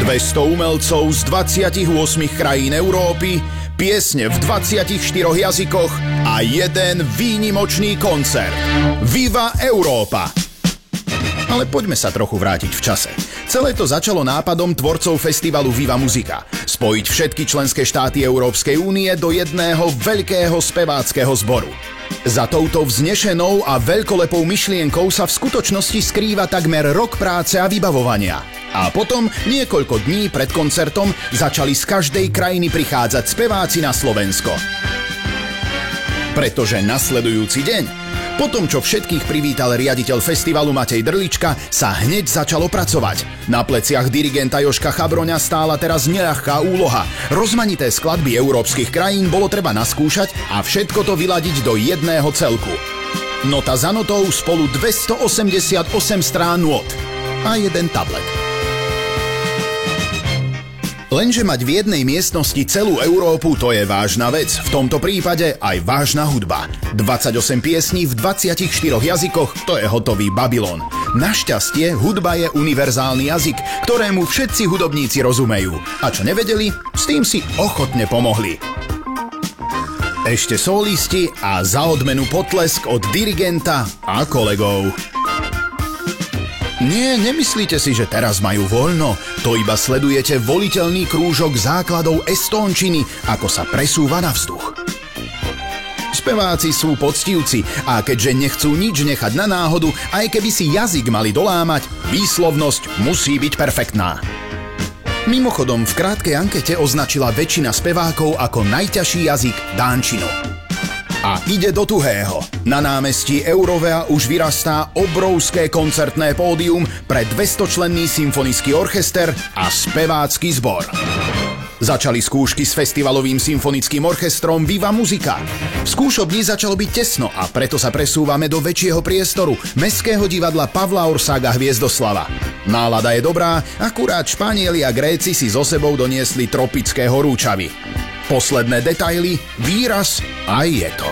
200 umelcov z 28 krajín Európy, piesne v 24 jazykoch a jeden výnimočný koncert. Viva Európa! Ale poďme sa trochu vrátiť v čase. Celé to začalo nápadom tvorcov festivalu Viva Musica. Spojiť všetky členské štáty Európskej únie do jedného veľkého speváckeho zboru. Za touto vznešenou a veľkolepou myšlienkou sa v skutočnosti skrýva takmer rok práce a vybavovania. A potom, niekoľko dní pred koncertom, začali z každej krajiny prichádzať speváci na Slovensko. Pretože nasledujúci deň, potom čo všetkých privítal riaditeľ festivalu Matej Drlička, sa hneď začalo pracovať. Na pleciach dirigenta Jožka Chabroňa stála teraz neľahká úloha. Rozmanité skladby európskych krajín bolo treba naskúšať a všetko to vyladiť do jedného celku. Nota za notou spolu 288 strán nôt a jeden tablet. Lenže mať v jednej miestnosti celú Európu, to je vážna vec. V tomto prípade aj vážna hudba. 28 piesní v 24 jazykoch, to je hotový Babylon. Našťastie, hudba je univerzálny jazyk, ktorému všetci hudobníci rozumejú. A čo nevedeli, s tým si ochotne pomohli. Ešte solisti a za odmenu potlesk od dirigenta a kolegov. Nie, nemyslíte si, že teraz majú voľno. To iba sledujete voliteľný krúžok základov estónčiny, ako sa presúva na vzduch. Speváci sú poctivci a keďže nechcú nič nechať na náhodu, aj keby si jazyk mali dolámať, výslovnosť musí byť perfektná. Mimochodom, v krátkej ankete označila väčšina spevákov ako najťažší jazyk dánčinu. A ide do tuhého. Na námestí Eurovea už vyrastá obrovské koncertné pódium pre 200-členný symfonický orchester a spevácky zbor. Začali skúšky s festivalovým symfonickým orchestrom Viva Musica. V skúšobni začalo byť tesno a preto sa presúvame do väčšieho priestoru, Mestského divadla Pavla Orsága Hviezdoslava. Nálada je dobrá, akurát Španieli a Gréci si so sebou doniesli tropické horúčavy. Posledné detaily, výraz a je to.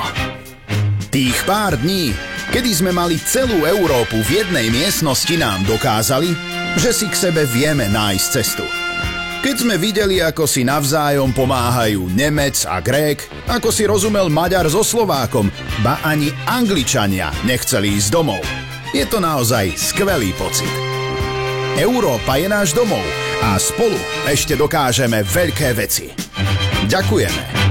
Tých pár dní, kedy sme mali celú Európu v jednej miestnosti, nám dokázali, že si k sebe vieme nájsť cestu. Keď sme videli, ako si navzájom pomáhajú Nemec a Grék, ako si rozumel Maďar so Slovákom, ba ani Angličania nechceli ísť domov. Je to naozaj skvelý pocit. Európa je náš domov a spolu ešte dokážeme veľké veci. Ďakujeme.